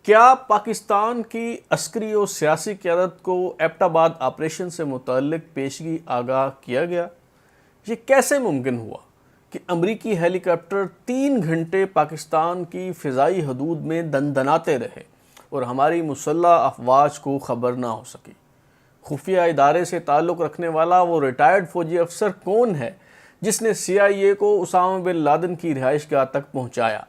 کیا پاکستان کی عسکری و سیاسی قیادت کو ایبٹ آباد آپریشن سے متعلق پیشگی آگاہ کیا گیا؟ یہ کیسے ممکن ہوا کہ امریکی ہیلی کاپٹر 3 گھنٹے پاکستان کی فضائی حدود میں دندناتے رہے اور ہماری مسلح افواج کو خبر نہ ہو سکی؟ خفیہ ادارے سے تعلق رکھنے والا وہ ریٹائرڈ فوجی افسر کون ہے جس نے CIA کو اسامہ بن لادن کی رہائش گاہ تک پہنچایا؟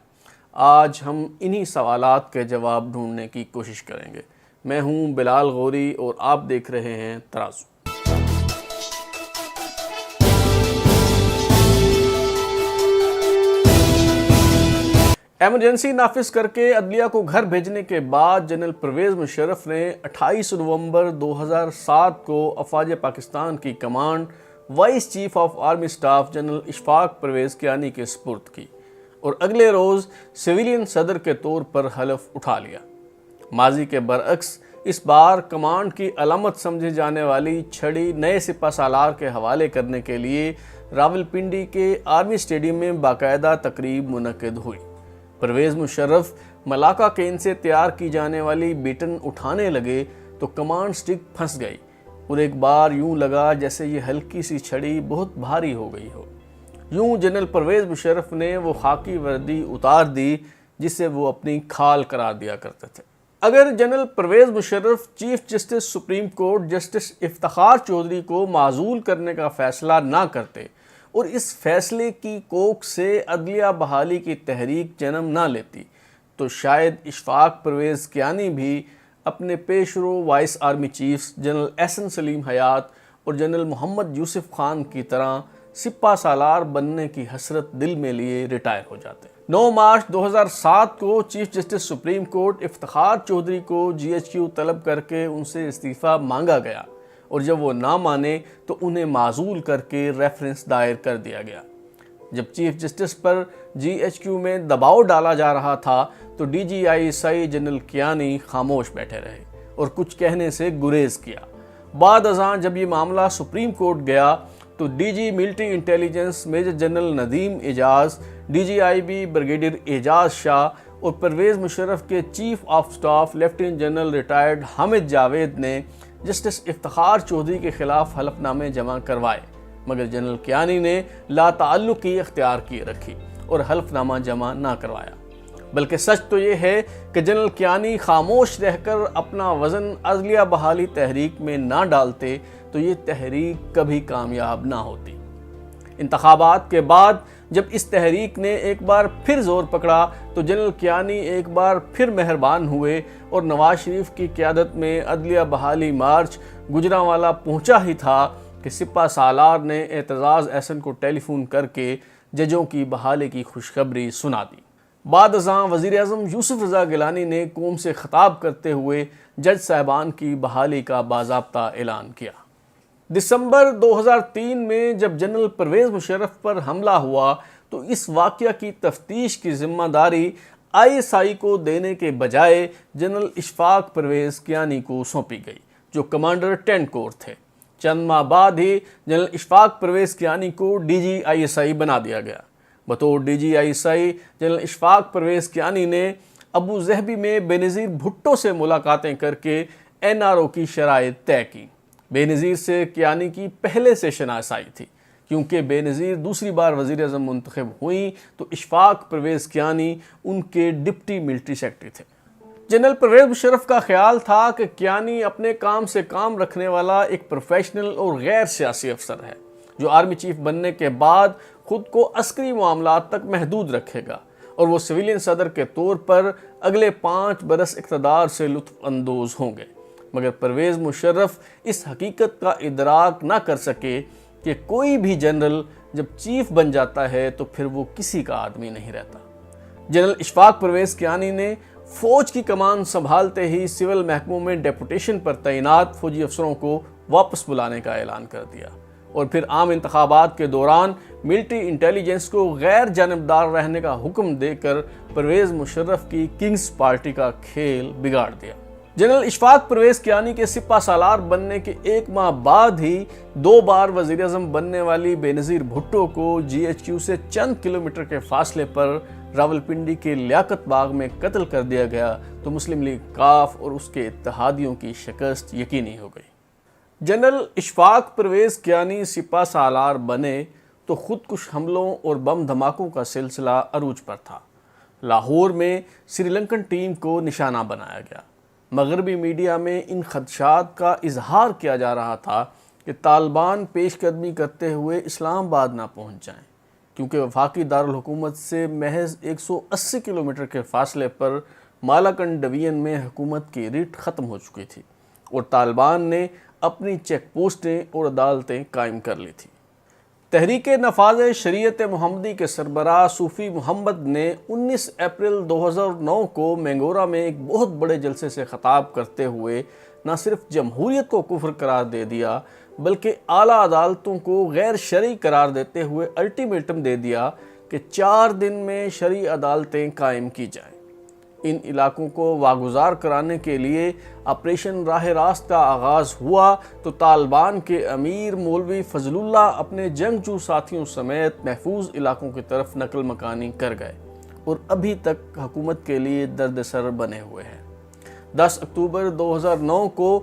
آج ہم انہی سوالات کے جواب ڈھونڈنے کی کوشش کریں گے۔ میں ہوں بلال غوری اور آپ دیکھ رہے ہیں ترازو۔ ایمرجنسی نافذ کر کے عدلیہ کو گھر بھیجنے کے بعد جنرل پرویز مشرف نے 28 نومبر 2007 کو افواج پاکستان کی command vice chief of army staff general Ashfaq Pervez Kayani کے سپرد کی اور اگلے روز سویلین صدر کے طور پر حلف اٹھا لیا۔ ماضی کے برعکس اس بار کمانڈ کی علامت سمجھے جانے والی چھڑی نئے سپہ سالار کے حوالے کرنے کے لیے راولپنڈی کے آرمی اسٹیڈیم میں باقاعدہ تقریب منعقد ہوئی۔ پرویز مشرف ملاقہ کین سے تیار کی جانے والی بیٹن اٹھانے لگے تو کمانڈ سٹک پھنس گئی اور ایک بار یوں لگا جیسے یہ ہلکی سی چھڑی بہت بھاری ہو گئی ہو۔ یوں جنرل پرویز مشرف نے وہ خاکی وردی اتار دی جسے وہ اپنی کھال قرار دیا کرتے تھے۔ اگر general Pervez Musharraf chief justice supreme court justice Iftikhar Chaudhry کو معزول کرنے کا فیصلہ نہ کرتے اور اس فیصلے کی کوکھ سے عدلیہ بحالی کی تحریک جنم نہ لیتی تو شاید اشفاق پرویز کیانی بھی اپنے پیشرو وائس آرمی چیفز جنرل احسن سلیم حیات اور جنرل محمد یوسف خان کی طرح سپہ سالار بننے کی حسرت دل میں لیے ریٹائر ہو جاتے۔ 9 مارچ 2007 کو chief justice supreme court Iftikhar Chaudhry کو GHQ طلب کر کے ان سے استعفیٰ مانگا گیا اور جب وہ نہ مانے تو انہیں معزول کر کے ریفرنس دائر کر دیا گیا۔ جب چیف جسٹس پر GHQ میں دباؤ ڈالا جا رہا تھا تو DGISI جنرل کیانی خاموش بیٹھے رہے اور کچھ کہنے سے گریز کیا۔ بعد ازاں جب یہ معاملہ سپریم کورٹ گیا تو DG military intelligence major general Nadeem Ijaz, DGIB brigadier Ijaz Shah اور پرویز مشرف کے chief of staff lieutenant general retired Hamid Javed نے جسٹس افتخار چودھری کے خلاف حلف نامے جمع کروائے، مگر جنرل کیانی نے لا تعلقی اختیار کی رکھی اور حلف نامہ جمع نہ کروایا۔ بلکہ سچ تو یہ ہے کہ جنرل کیانی خاموش رہ کر اپنا وزن عدلیہ بحالی تحریک میں نہ ڈالتے تو یہ تحریک کبھی کامیاب نہ ہوتی۔ انتخابات کے بعد جب اس تحریک نے ایک بار پھر زور پکڑا تو جنرل کیانی ایک بار پھر مہربان ہوئے اور نواز شریف کی قیادت میں عدلیہ بحالی مارچ گجرانوالہ پہنچا ہی تھا کہ سپہ سالار نے اعتزاز احسن کو ٹیلی فون کر کے ججوں کی بحالی کی خوشخبری سنا دی۔ بعد ازاں وزیر اعظم یوسف رضا گیلانی نے قوم سے خطاب کرتے ہوئے جج صاحبان کی بحالی کا باضابطہ اعلان کیا۔ دسمبر 2003 میں جب جنرل پرویز مشرف پر حملہ ہوا تو اس واقعہ کی تفتیش کی ذمہ داری ISI کو دینے کے بجائے جنرل اشفاق پرویز کیانی کو سونپی گئی جو کمانڈر 10 کور تھے۔ چند ماہ بعد ہی جنرل اشفاق پرویز کیانی کو DGISI بنا دیا گیا۔ بطور DGISI جنرل اشفاق پرویز کیانی نے ابو ظہبی میں بے نظیر بھٹو سے ملاقاتیں کر کے NRO کی شرائط طے کی۔ بے نظیر سے کیانی کی پہلے سے شناسائی تھی، کیونکہ بے نظیر دوسری بار وزیر اعظم منتخب ہوئیں تو اشفاق پرویز کیانی ان کے ڈپٹی ملٹری سیکرٹری تھے۔ جنرل پرویز مشرف کا خیال تھا کہ کیانی اپنے کام سے کام رکھنے والا ایک پروفیشنل اور غیر سیاسی افسر ہے جو آرمی چیف بننے کے بعد خود کو عسکری معاملات تک محدود رکھے گا اور وہ سویلین صدر کے طور پر اگلے 5 برس اقتدار سے لطف اندوز ہوں گے۔ مگر پرویز مشرف اس حقیقت کا ادراک نہ کر سکے کہ کوئی بھی جنرل جب چیف بن جاتا ہے تو پھر وہ کسی کا آدمی نہیں رہتا۔ جنرل اشفاق پرویز کیانی نے فوج کی کمان سنبھالتے ہی سول محکموں میں ڈیپوٹیشن پر تعینات فوجی افسروں کو واپس بلانے کا اعلان کر دیا اور پھر عام انتخابات کے دوران ملٹری انٹیلیجنس کو غیر جانبدار رہنے کا حکم دے کر پرویز مشرف کی کنگز پارٹی کا کھیل بگاڑ دیا۔ جنرل اشفاق پرویز کیانی کے سپہ سالار بننے کے 1 ماہ بعد ہی 2 بار وزیر اعظم بننے والی بے نظیر بھٹو کو GHQ سے چند کلومیٹر کے فاصلے پر راولپنڈی کے لیاقت باغ میں قتل کر دیا گیا تو مسلم لیگ کاف اور اس کے اتحادیوں کی شکست یقینی ہو گئی۔ جنرل اشفاق پرویز کیانی سپہ سالار بنے تو خودکش حملوں اور بم دھماکوں کا سلسلہ عروج پر تھا۔ لاہور میں سری لنکن ٹیم کو نشانہ بنایا گیا۔ مغربی میڈیا میں ان خدشات کا اظہار کیا جا رہا تھا کہ طالبان پیش قدمی کرتے ہوئے اسلام آباد نہ پہنچ جائیں، کیونکہ وفاقی دارالحکومت سے محض 180 کلومیٹر کے فاصلے پر مالاکنڈ ڈویژن میں حکومت کی ریٹ ختم ہو چکی تھی اور طالبان نے اپنی چیک پوسٹیں اور عدالتیں قائم کر لی تھی۔ تحریک نفاذ شریعت محمدی کے سربراہ صوفی محمد نے 19 اپریل 2009 کو مینگورہ میں ایک بہت بڑے جلسے سے خطاب کرتے ہوئے نہ صرف جمہوریت کو کفر قرار دے دیا بلکہ اعلیٰ عدالتوں کو غیر شرعی قرار دیتے ہوئے الٹیمیٹم دے دیا کہ 4 دن میں شرعی عدالتیں قائم کی جائیں۔ ان علاقوں کو واگزار کرانے کے لیے آپریشن راہ راست کا آغاز ہوا تو طالبان کے امیر مولوی فضل اللہ اپنے جنگجو ساتھیوں سمیت محفوظ علاقوں کی طرف نقل مکانی کر گئے اور ابھی تک حکومت کے لیے درد سر بنے ہوئے ہیں۔ 10 اکتوبر 2009 کو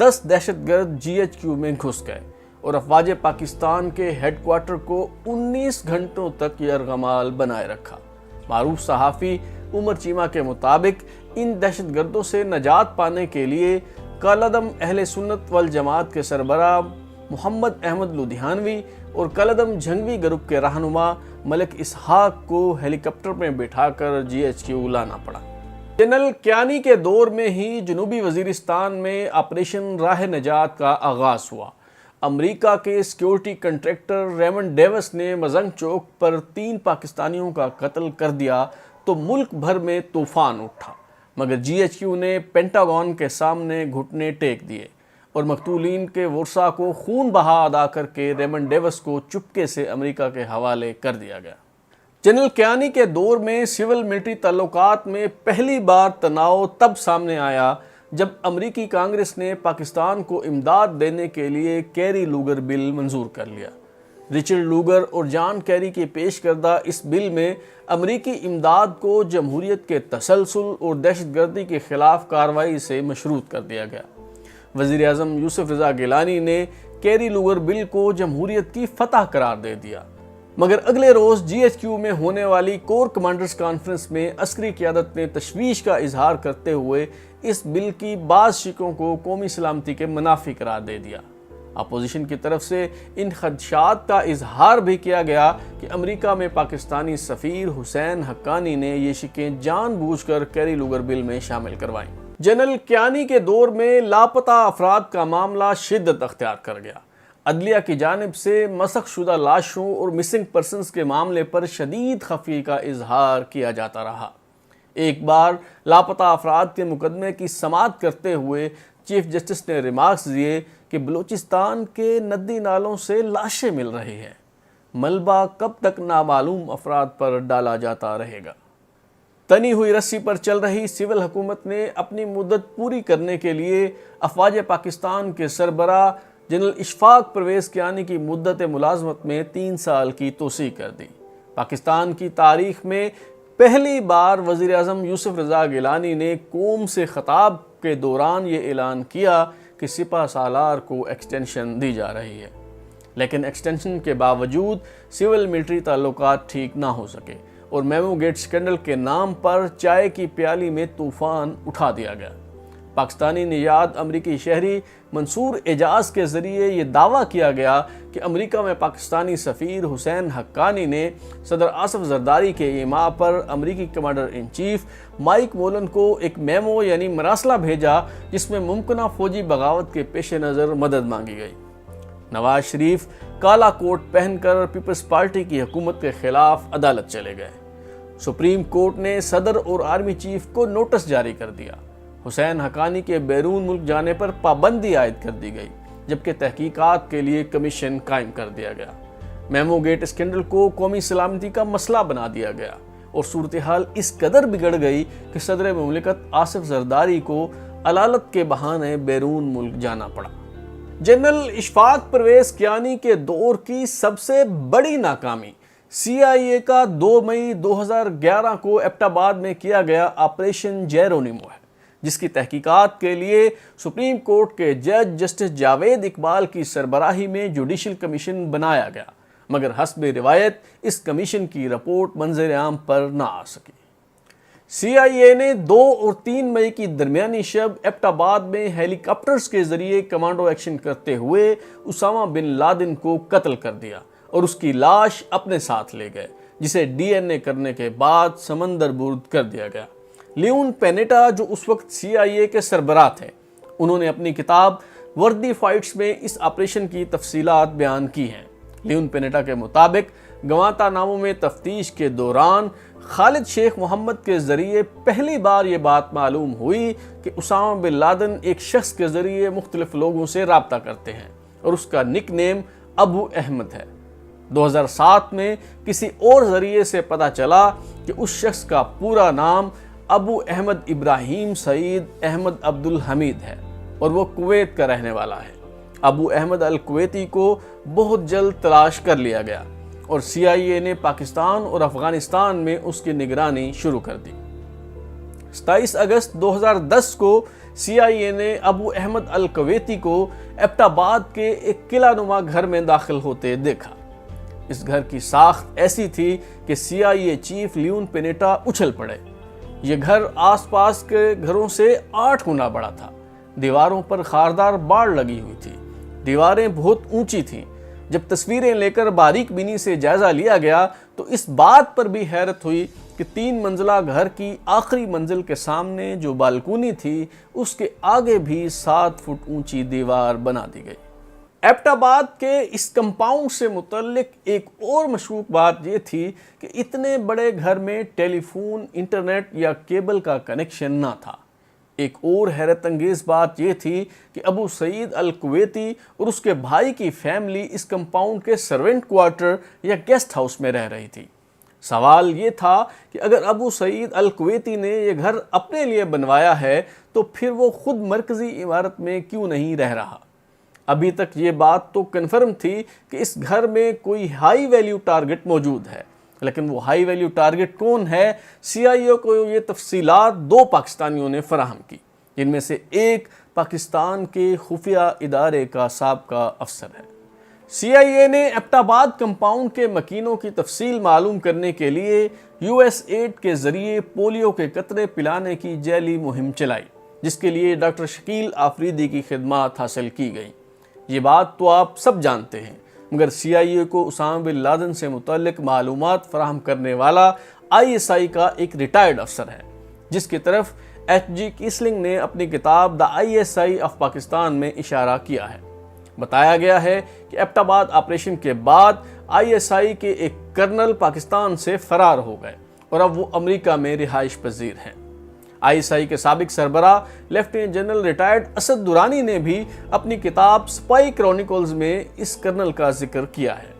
10 دہشت گرد GHQ میں گھس گئے اور افواج پاکستان کے ہیڈ کوارٹر کو 19 گھنٹوں تک یرغمال بنائے رکھا۔ معروف صحافی عمر چیمہ کے مطابق ان دہشت گردوں سے نجات پانے کے لیے کالعدم اہل سنت والجماعت کے سربراہ محمد احمد لدھیانوی اور کالعدم جھنگوی گروپ کے رہنما ملک اسحاق کو ہیلی کاپٹر میں بٹھا کر GHQ لانا پڑا۔ جنرل کیانی کے دور میں ہی جنوبی وزیرستان میں آپریشن راہ نجات کا آغاز ہوا۔ امریکہ کے سیکیورٹی کنٹریکٹر ریمنڈ ڈیوس نے مزنگ چوک پر 3 پاکستانیوں کا قتل کر دیا تو ملک بھر میں طوفان اٹھا، مگر GHQ نے پینٹاگون کے سامنے گھٹنے ٹیک دیے اور مقتولین کے ورثاء کو خون بہا ادا کر کے ریمنڈ ڈیوس کو چپکے سے امریکہ کے حوالے کر دیا گیا۔ جنرل کیانی کے دور میں سول ملٹری تعلقات میں پہلی بار تناؤ تب سامنے آیا جب امریکی کانگریس نے پاکستان کو امداد دینے کے لیے کیری لوگر بل منظور کر لیا۔ رچرڈ لوگر اور جان کیری کی پیش کردہ اس بل میں امریکی امداد کو جمہوریت کے تسلسل اور دہشت گردی کے خلاف کارروائی سے مشروط کر دیا گیا۔ وزیر اعظم یوسف رضا گیلانی نے کیری لوگر بل کو جمہوریت کی فتح قرار دے دیا، مگر اگلے روز GHQ میں ہونے والی کور کمانڈرز کانفرنس میں عسکری قیادت نے تشویش کا اظہار کرتے ہوئے اس بل کی بعض شقوں کو قومی سلامتی کے منافی قرار دے دیا۔ اپوزیشن کی طرف سے ان خدشات کا اظہار بھی کیا گیا کہ امریکہ میں پاکستانی سفیر حسین حقانی نے یہ شقیں جان بوجھ کر کیری لوگر بل میں شامل کروائیں۔ جنرل کیانی کے دور میں لاپتہ افراد کا معاملہ شدت اختیار کر گیا۔ عدلیہ کی جانب سے مسخ شدہ لاشوں اور مسنگ پرسنز کے معاملے پر شدید خفیہ کا اظہار کیا جاتا رہا۔ ایک بار لاپتہ افراد کے مقدمے کی سماعت کرتے ہوئے چیف جسٹس نے ریمارکس دیے کہ بلوچستان کے ندی نالوں سے لاشیں مل رہی ہیں، ملبہ کب تک نامعلوم افراد پر ڈالا جاتا رہے گا۔ تنی ہوئی رسی پر چل رہی سول حکومت نے اپنی مدت پوری کرنے کے لیے افواج پاکستان کے سربراہ جنرل اشفاق پرویز کیانی کی مدت ملازمت میں 3 سال کی توسیع کر دی۔ پاکستان کی تاریخ میں پہلی بار وزیر اعظم یوسف رضا گیلانی نے قوم سے خطاب کے دوران یہ اعلان کیا کہ سپہ سالار کو ایکسٹینشن دی جا رہی ہے، لیکن ایکسٹینشن کے باوجود سول ملٹری تعلقات ٹھیک نہ ہو سکے اور میمو گیٹ اسکینڈل کے نام پر چائے کی پیالی میں طوفان اٹھا دیا گیا۔ پاکستانی نژاد امریکی شہری منصور اعجاز کے ذریعے یہ دعویٰ کیا گیا کہ امریکہ میں پاکستانی سفیر حسین حقانی نے صدر آصف زرداری کے ایما پر امریکی کمانڈر ان چیف مائک مولن کو ایک میمو یعنی مراسلہ بھیجا جس میں ممکنہ فوجی بغاوت کے پیش نظر مدد مانگی گئی۔ نواز شریف کالا کوٹ پہن کر پیپلز پارٹی کی حکومت کے خلاف عدالت چلے گئے۔ سپریم کورٹ نے صدر اور آرمی چیف کو نوٹس جاری کر دیا۔ حسین حقانی کے بیرون ملک جانے پر پابندی عائد کر دی گئی، جبکہ تحقیقات کے لیے کمیشن قائم کر دیا گیا۔ میمو گیٹ اسکینڈل کو قومی سلامتی کا مسئلہ بنا دیا گیا اور صورتحال اس قدر بگڑ گئی کہ صدر مملکت آصف زرداری کو علالت کے بہانے بیرون ملک جانا پڑا۔ جنرل اشفاق پرویز کیانی کے دور کی سب سے بڑی ناکامی CIA کا 2 مئی 2011 کو ایبٹ آباد میں کیا گیا آپریشن جیرونیمو ہے، جس کی تحقیقات کے لیے سپریم کورٹ کے جج جسٹس جاوید اقبال کی سربراہی میں جوڈیشل کمیشن بنایا گیا، مگر حسب روایت اس کمیشن کی رپورٹ منظر عام پر نہ آ سکی۔ CIA نے 2 اور 3 مئی کی درمیانی شب ایبٹ آباد میں ہیلی کاپٹرز کے ذریعے کمانڈو ایکشن کرتے ہوئے اسامہ بن لادن کو قتل کر دیا اور اس کی لاش اپنے ساتھ لے گئے، جسے DNA کرنے کے بعد سمندر برد کر دیا گیا۔ لیون پینیٹا، جو اس وقت CIA کے سربراہ تھے، انہوں نے اپنی کتاب وردی فائٹس میں اس آپریشن کی تفصیلات بیان کی ہیں۔ لیون پینیٹا کے مطابق گوانتا ناموں میں تفتیش کے دوران خالد شیخ محمد کے ذریعے پہلی بار یہ بات معلوم ہوئی کہ اسامہ بن لادن ایک شخص کے ذریعے مختلف لوگوں سے رابطہ کرتے ہیں اور اس کا نک نیم ابو احمد ہے۔ 2007 میں کسی اور ذریعے سے پتہ چلا کہ اس شخص کا پورا نام ابو احمد ابراہیم سعید احمد عبد الحمید ہے اور وہ کویت کا رہنے والا ہے۔ ابو احمد الکویتی کو بہت جلد تلاش کر لیا گیا اور CIA نے پاکستان اور افغانستان میں اس کی نگرانی شروع کر دی۔ 27 اگست 2010 کو CIA نے ابو احمد الکویتی کو ایبٹ آباد کے ایک قلعہ نما گھر میں داخل ہوتے دیکھا۔ اس گھر کی ساخت ایسی تھی کہ CIA چیف لیون پینیٹا اچھل پڑے۔ یہ گھر آس پاس کے گھروں سے 8 گنا بڑا تھا۔ دیواروں پر خاردار باڑ لگی ہوئی تھی۔ دیواریں بہت اونچی تھیں۔ جب تصویریں لے کر باریک بینی سے جائزہ لیا گیا تو اس بات پر بھی حیرت ہوئی کہ 3 منزلہ گھر کی آخری منزل کے سامنے جو بالکونی تھی، اس کے آگے بھی 7 فٹ اونچی دیوار بنا دی گئی۔ ایبٹ آباد کے اس کمپاؤنڈ سے متعلق ایک اور مشکوک بات یہ تھی کہ اتنے بڑے گھر میں ٹیلی فون، انٹرنیٹ یا کیبل کا کنیکشن نہ تھا۔ ایک اور حیرت انگیز بات یہ تھی کہ ابو سعید الکویتی اور اس کے بھائی کی فیملی اس کمپاؤنڈ کے سرونٹ کوارٹر یا گیسٹ ہاؤس میں رہ رہی تھی۔ سوال یہ تھا کہ اگر ابو سعید الکویتی نے یہ گھر اپنے لیے بنوایا ہے تو پھر وہ خود مرکزی عمارت میں کیوں نہیں رہ رہا؟ ابھی تک یہ بات تو کنفرم تھی کہ اس گھر میں کوئی ہائی ویلیو ٹارگٹ موجود ہے، لیکن وہ ہائی ویلیو ٹارگٹ کون ہے؟ CIA کو یہ تفصیلات 2 پاکستانیوں نے فراہم کی، جن میں سے ایک پاکستان کے خفیہ ادارے کا سابقہ افسر ہے۔ CIA نے ایبٹ آباد کمپاؤنڈ کے مکینوں کی تفصیل معلوم کرنے کے لیے USAID کے ذریعے پولیو کے قطرے پلانے کی ذیلی مہم چلائی، جس کے لیے ڈاکٹر شکیل آفریدی کی خدمات حاصل کی گئیں۔ یہ بات تو آپ سب جانتے ہیں، مگر CIA کو اسامہ بن لادن سے متعلق معلومات فراہم کرنے والا ISI کا ایک ریٹائرڈ افسر ہے، جس کی طرف HG کیسلنگ نے اپنی کتاب دا ISI آف پاکستان میں اشارہ کیا ہے۔ بتایا گیا ہے کہ ایبٹ آباد آپریشن کے بعد ISI کے ایک کرنل پاکستان سے فرار ہو گئے اور اب وہ امریکہ میں رہائش پذیر ہیں۔ ISI کے سابق سربراہ lieutenant general retired Asad Durrani نے بھی اپنی کتاب سپائی کرونیکلز میں اس کرنل کا ذکر کیا ہے۔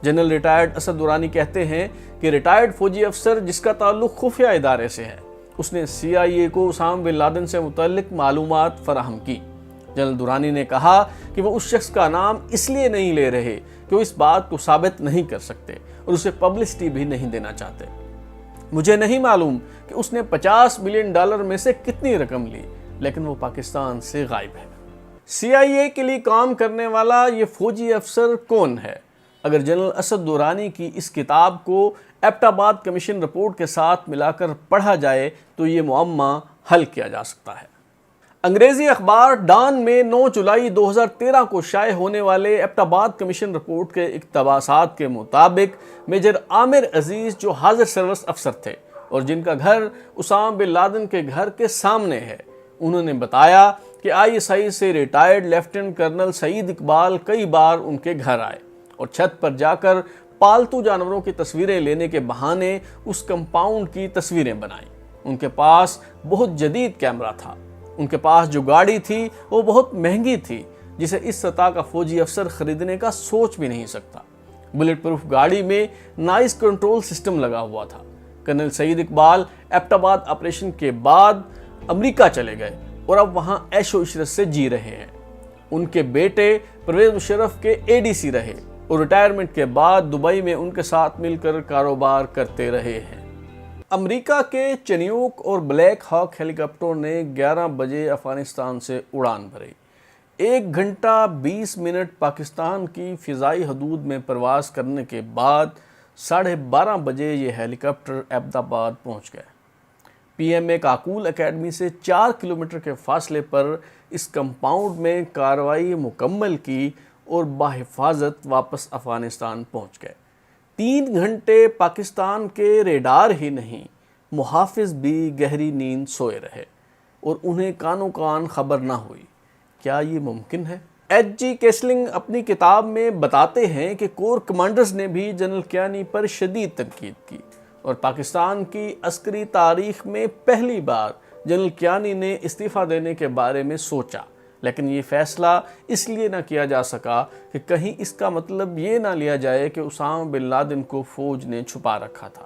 جنرل ریٹائرڈ اسد درانی کہتے ہیں کہ ریٹائرڈ فوجی افسر جس کا تعلق خفیہ ادارے سے ہے، اس نے CIA کو اسامہ بن لادن سے متعلق معلومات فراہم کی۔ جنرل درانی نے کہا کہ وہ اس شخص کا نام اس لیے نہیں لے رہے کہ وہ اس بات کو ثابت نہیں کر سکتے اور اسے پبلسٹی بھی نہیں دینا چاہتے۔ مجھے نہیں معلوم کہ اس نے $50 ملین میں سے کتنی رقم لی، لیکن وہ پاکستان سے غائب ہے۔ CIA کے لیے کام کرنے والا یہ فوجی افسر کون ہے؟ اگر جنرل اسد درانی کی اس کتاب کو ایبٹ آباد کمیشن رپورٹ کے ساتھ ملا کر پڑھا جائے تو یہ معمہ حل کیا جا سکتا ہے۔ انگریزی اخبار ڈان میں 9 جولائی 2013 کو شائع ہونے والے ایبٹ آباد کمیشن رپورٹ کے اقتباسات کے مطابق میجر عامر عزیز، جو حاضر سروس افسر تھے اور جن کا گھر اسامہ بن لادن کے گھر کے سامنے ہے، انہوں نے بتایا کہ ISI سے ریٹائرڈ لیفٹیننٹ کرنل سعید اقبال کئی بار ان کے گھر آئے اور چھت پر جا کر پالتو جانوروں کی تصویریں لینے کے بہانے اس کمپاؤنڈ کی تصویریں بنائیں۔ ان کے پاس بہت جدید کیمرہ تھا۔ ان کے پاس جو گاڑی تھی وہ بہت مہنگی تھی، جسے اس سطح کا فوجی افسر خریدنے کا سوچ بھی نہیں سکتا۔ بلٹ پروف گاڑی میں نائز کنٹرول سسٹم لگا ہوا تھا۔ کرنل سعید اقبال ایبٹ آباد آپریشن کے بعد امریکہ چلے گئے اور اب وہاں عیش و عشرت سے جی رہے ہیں۔ ان کے بیٹے پرویز مشرف کے ADC رہے اور ریٹائرمنٹ کے بعد دبئی میں ان کے ساتھ مل کر کاروبار کرتے رہے ہیں۔ امریکہ کے چنیوک اور بلیک ہاک ہیلی کاپٹر نے 11 بجے افغانستان سے اڑان بھری۔ 1 گھنٹہ 20 منٹ پاکستان کی فضائی حدود میں پرواز کرنے کے بعد 12:30 بجے یہ ہیلی کاپٹر احمد آباد پہنچ گئے۔ پی ایم اے کاکول اکیڈمی سے 4 کلومیٹر کے فاصلے پر اس کمپاؤنڈ میں کارروائی مکمل کی اور بحفاظت واپس افغانستان پہنچ گئے۔ 3 گھنٹے پاکستان کے ریڈار ہی نہیں، محافظ بھی گہری نیند سوئے رہے اور انہیں کانوں کان خبر نہ ہوئی۔ کیا یہ ممکن ہے؟ ایچ جی کیسلنگ اپنی کتاب میں بتاتے ہیں کہ کور کمانڈرز نے بھی جنرل کیانی پر شدید تنقید کی اور پاکستان کی عسکری تاریخ میں پہلی بار جنرل کیانی نے استعفیٰ دینے کے بارے میں سوچا، لیکن یہ فیصلہ اس لیے نہ کیا جا سکا کہ کہیں اس کا مطلب یہ نہ لیا جائے کہ اسامہ بن لادن کو فوج نے چھپا رکھا تھا۔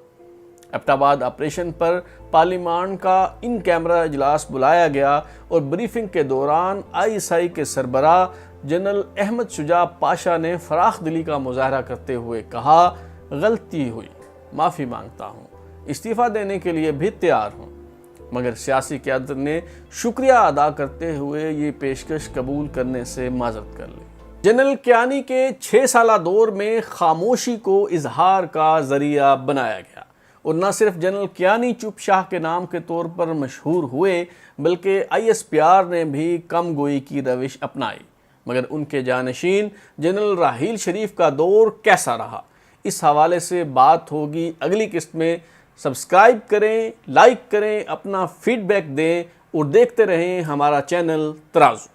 ایبٹ آباد آپریشن پر پارلیمان کا ان کیمرہ اجلاس بلایا گیا اور بریفنگ کے دوران آئی ایس آئی کے سربراہ جنرل احمد شجاع پاشا نے فراخ دلی کا مظاہرہ کرتے ہوئے کہا، غلطی ہوئی، معافی مانگتا ہوں، استعفیٰ دینے کے لیے بھی تیار ہوں، مگر سیاسی قیادت نے شکریہ ادا کرتے ہوئے یہ پیشکش قبول کرنے سے معذرت کر لی۔ جنرل کیانی کے 6 سالہ دور میں خاموشی کو اظہار کا ذریعہ بنایا گیا اور نہ صرف جنرل کیانی چپ شاہ کے نام کے طور پر مشہور ہوئے بلکہ آئی ایس پی آر نے بھی کم گوئی کی روش اپنائی۔ مگر ان کے جانشین جنرل راحیل شریف کا دور کیسا رہا، اس حوالے سے بات ہوگی اگلی قسط میں۔ سبسکرائب کریں، لائک کریں، اپنا فیڈ بیک دیں اور دیکھتے رہیں ہمارا چینل ترازو۔